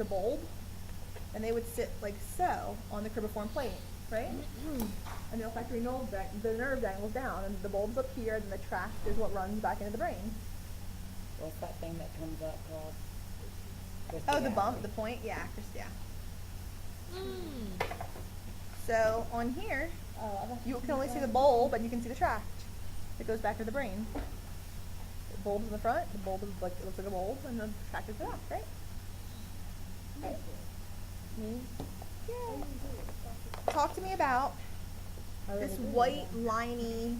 a bulb, and they would sit like so on the cribriform plate, right? And the olfactory nerve, the nerve dangles down, and the bulb's up here, and the tract is what runs back into the brain. What's that thing that comes up called? Oh, the bump, the point, yeah, just yeah. So on here, you can only see the bulb, and you can see the tract. It goes back to the brain. The bulb's in the front. The bulb is like it looks like a bulb, and the tract is the back, right? Okay. Yeah. Talk to me about this white liney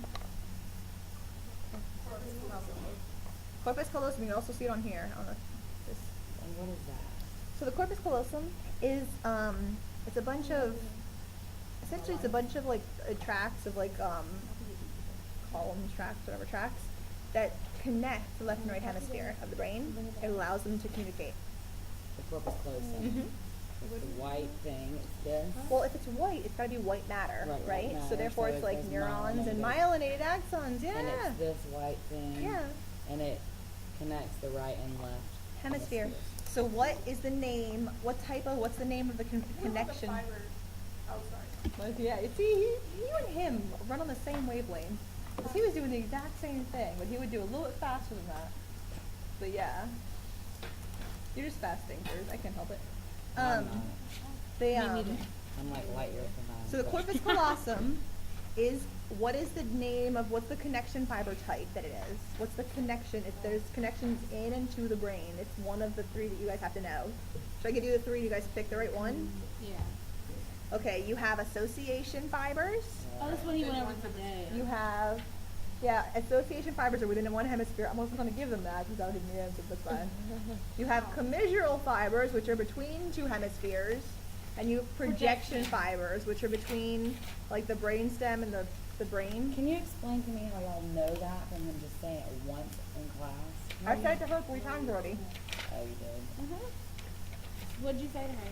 corpus callosum. You can also see it on here. I don't know if this. And what is that? So the corpus callosum is it's a bunch of essentially it's a bunch of like tracts of like columns, tracts, whatever tracts that connect the left and right hemisphere of the brain. It allows them to communicate. The corpus callosum. Mm-hmm. The white thing is this. Well, if it's white, it's got to be white matter, Right, right? white matter, So therefore, so it's it like goes neurons and myelinated. myelinated axons. Yeah. And it's this white thing. Yeah. And it connects the right and left Hemisphere. So what is the name? What's the name of the connection? Yeah, you see, you and him run on the same wavelength. 'Cause he was doing the exact same thing, but he would do a little bit faster than that. But yeah, you're just fast thinkers. I can't help it. I'm not. They I'm like light years behind. So the but- corpus callosum is what's the connection fiber type that it is? What's the connection? If there's connections in and to the brain, it's one of the three that you guys have to know. Should I give you the three? You guys pick the right one? Yeah. Okay, you have association fibers. Oh, that's what he went over today. You have, yeah, association fibers are within one hemisphere. I'm also going to give them that without giving the answer, but that's fine. You have commissural fibers, which are between two hemispheres, and you have projection fibers, which are between like the brain stem and the brain. Can you explain to me how y'all know that from him just saying it once in class? I've said it to her 3 times already. Oh, you did? What'd you say to her?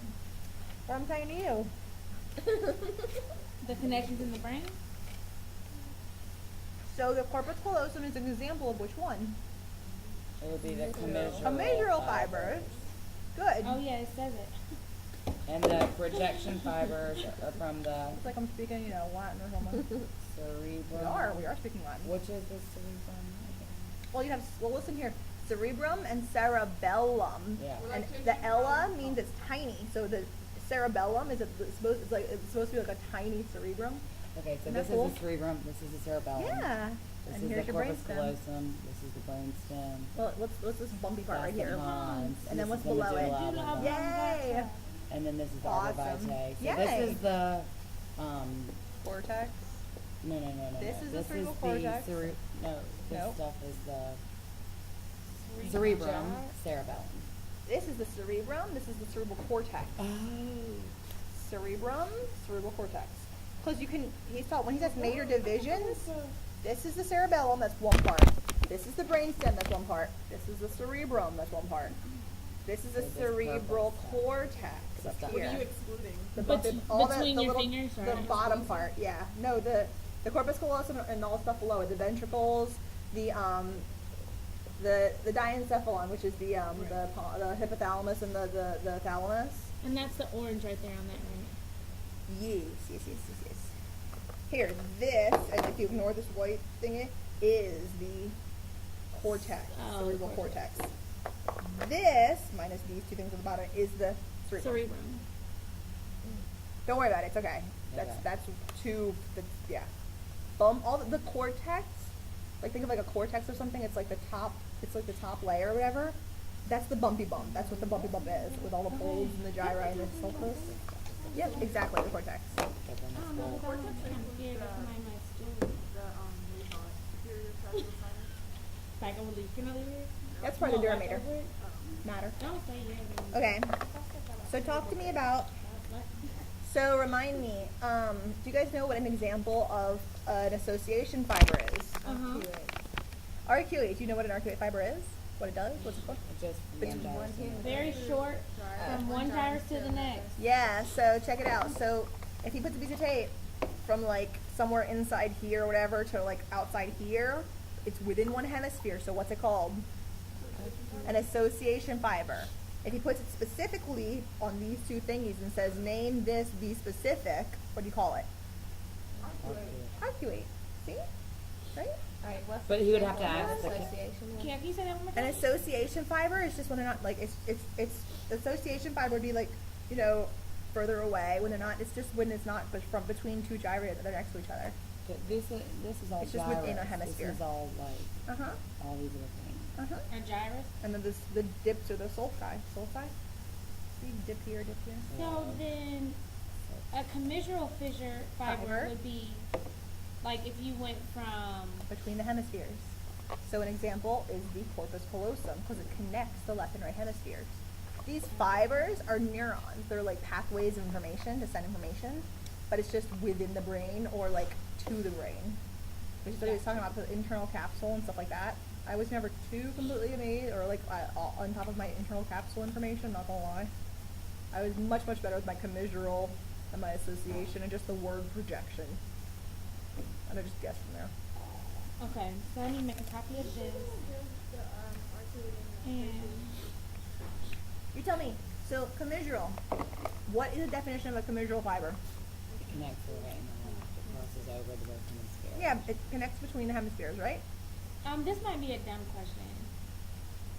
What I'm saying to you. The connections in the brain? So the corpus callosum is an example of which one? It would be the commissural Commissural fibers. Good. Oh yeah, it says it. And the projection fibers are from the It's like I'm speaking, Latin or something. cerebrum. We are speaking Latin. Which is the cerebrum? Well, listen here. Cerebrum and cerebellum. Yeah. And the ella means it's tiny. So the cerebellum is supposed to be like a tiny cerebrum. Okay, so Isn't this that cool? is the cerebrum, this is the cerebellum. Yeah. This And is here's the your corpus brainstem. callosum, this is the brainstem. Well, what's this bumpy part right That's the here? pons, And then this what's is the below it? medulla oblongata, Yay! and then this is the Awesome. arborvitae. So Yay. this is the, Cortex. no. This is the This cerebral is cortex. No, this Nope. stuff is the cerebrum, cerebellum. This is the cerebrum. This is the cerebral cortex. Oh. Cerebrum, cerebral cortex. Because when he says major divisions, this is the cerebellum, that's one part. This is the brainstem, that's one part. This is the cerebrum, that's one part. This is the So this cerebral purple stuff. cortex up Stuff. here. What are you excluding? The Between your little, fingers, or the bottom part, yeah. No, the corpus callosum and all the stuff below it, the ventricles, the diencephalon, which is the hypothalamus and the thalamus. And that's the orange right there on that right. Yes. Here, this, and if you ignore this white thingy, is the cortex, Oh, cerebral cortex. cortex. This, minus these two things at the bottom, is the cerebrum. Cerebrum. Don't worry about it, it's okay. Okay. That's yeah. All the cortex, like think of like a cortex or something, it's like the top layer or whatever. That's the bumpy bump. That's what the bumpy bump is, with all the folds and the gyri and the sulcus. Yep, exactly, the cortex. But then I it's don't know, the- but I'm kind of scared that somebody might steal it. What do you call it? Superior tracheal sinus? Like over the, you know, the That's part of the no, like durameter. over it? Matter. Don't say yeah. Okay, so talk to me about, so remind me, do you guys know what an example of an association fiber is? Uh-huh. Arcuate, do you know what an arcuate fiber is? What it does? What's it for? It just Between meanders one and- Very short from one gyrus to the next. Yeah, so check it out. So if he puts a piece of tape from like somewhere inside here or whatever to like outside here, it's within one hemisphere. So what's it called? An association fiber. If he puts it specifically on these two thingies and says, name this, be specific, what do you call it? Arcuate. See? Right? Alright, what's But the he would have to example ask of the- association one? Can you say that one more An time? association fiber is just when they're not, like, it's association fiber would be like, you know, further away when they're not, it's just when it's not from between two gyri that are next to each other. But this is all It's just within a gyrus. hemisphere. This is all like, Uh-huh. all these other things. Uh-huh. Or gyrus? And then the dips are the sulci. Sulci? See, dip here, dip here. So then, a commissural fissure Fiber. fiber would be, like if you went from, Between the hemispheres. So an example is the corpus callosum, because it connects the left and right hemispheres. These fibers are neurons. They're like pathways of information to send information, but it's just within the brain or like to the brain. Which is what he was talking about, the internal capsule and stuff like that. I was never too completely amazed or like on top of my internal capsule information, not gonna lie. I was much, much better with my commissural and my association and just the word projection. And I just guessed from there. okay, so I need to make a copy of this. Here's the, articulating And, You tell me. So commissural. What is the definition of a commissural fiber? It connects the right and the left. It crosses over the both hemispheres. Yeah, it connects between the hemispheres, right? this might be a dumb question.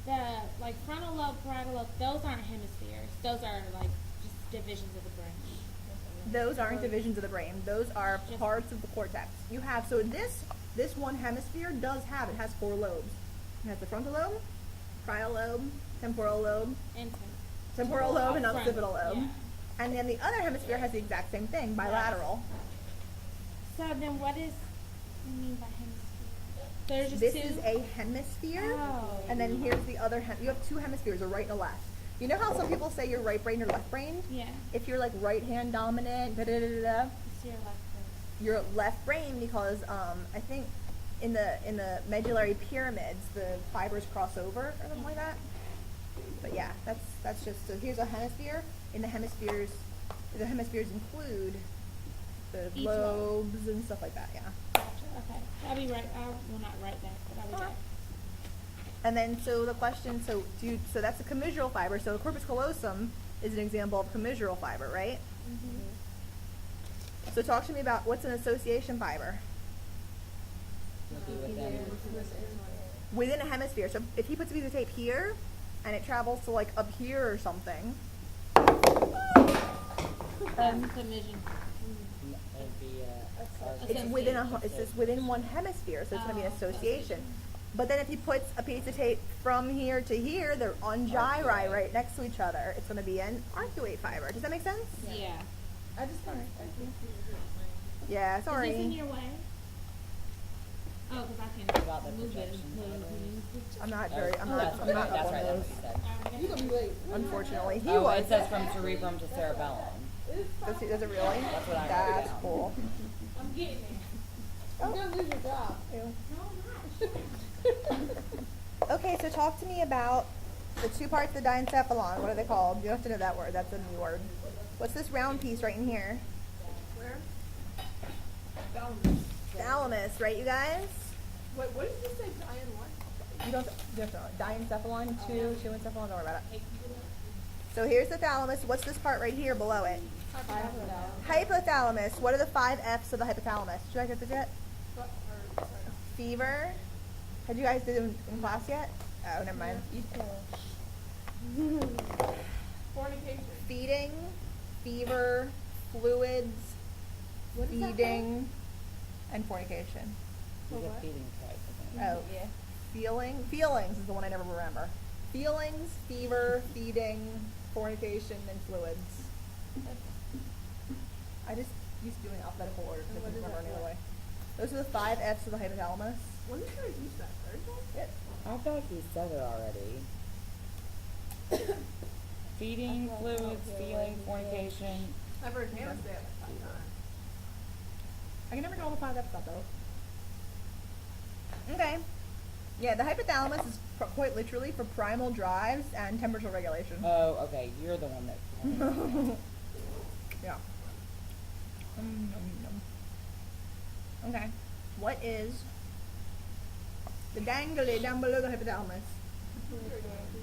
The, like, frontal lobe, parietal lobe, those aren't hemispheres. Those are, like, just divisions of the brain. Those aren't divisions of the brain. Those are Just- parts of the cortex. You have, so this one hemisphere it has 4 lobes. It has the frontal lobe, parietal lobe, temporal lobe, And temporal lobe, and Front, occipital lobe. yeah. And then the other hemisphere has the exact same thing, bilateral. So then what is, you mean by hemisphere? There's just This two? is a hemisphere, Oh. and then here's the other, you have 2 hemispheres, a right and a left. You know how some people say you're right brain or left brain? Yeah, If you're like right hand dominant, da da da da da, it's your left brain. your left brain because I think in the medullary pyramids the fibers cross over or something like that. But yeah, that's just, so here's a hemisphere. In the hemispheres include the Each lobes and stuff like that. Yeah. Gotcha, okay. I'll be right, well, not right back, but I'll be Okay. back. And then so the question, so that's a commissural fiber. So the corpus callosum is an example of commissural fiber, right? So talk to me about what's an association fiber Would be within. within a hemisphere. So if he puts a piece of tape here and it travels to like up here or something, That's commission. It'd be it's within it's just within one hemisphere, so it's going to be an Oh, association. But then if he puts a piece of tape from here to here, they're on gyri right next to each other. It's going to be an arcuate fiber. Does that make sense? Yeah. I just can't, I can't see what you're Yeah, Is this in sorry. your way? Oh, cause I About the can move it. projection I'm not very, I'm not That's up right, on that's right, that's those, what you said. saying. You gonna be late. unfortunately. He Oh, was. it says from cerebrum to cerebellum. Does it really? That's what I wrote That's down. cool. I'm getting there. You're gonna lose your job. No, I'm not. Okay, so talk to me about the 2 parts of the diencephalon. What are they called? You don't have to know that word. That's a new word. What's this round piece right in here? Where? Thalamus, right, you guys? What did you say, Diane, what? You don't have to know. Diencephalon, 2 encephalon, don't worry about it. So here's the thalamus. What's this part right here below it? Hypothalamus. What are the 5 F's of the hypothalamus? Did you guys get this yet? Fever. Had you guys did it in class yet? Oh, never mind. Fornication. Feeding, fever, fluids, feeding, and fornication. You get feeding twice, I think. Oh, feelings is the one I never remember. Feelings, fever, feeding, fornication, and fluids. I just used to do it in alphabetical order because I couldn't remember any other way. Those are the 5 F's of the hypothalamus. When did you guys use that? Thursday? Yep. I feel like you said it already. Feeding, fluids, feeling, fornication. I've heard Hannah say it like 5 times. I can never get all the 5 F's out though. Okay. Yeah, the hypothalamus is quite literally for primal drives and temperature regulation. Oh, okay, you're the one that. Yeah. Okay. What is the dangly down below the hypothalamus?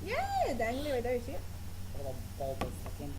Yeah, dangly right there. You see it? little bulbous looking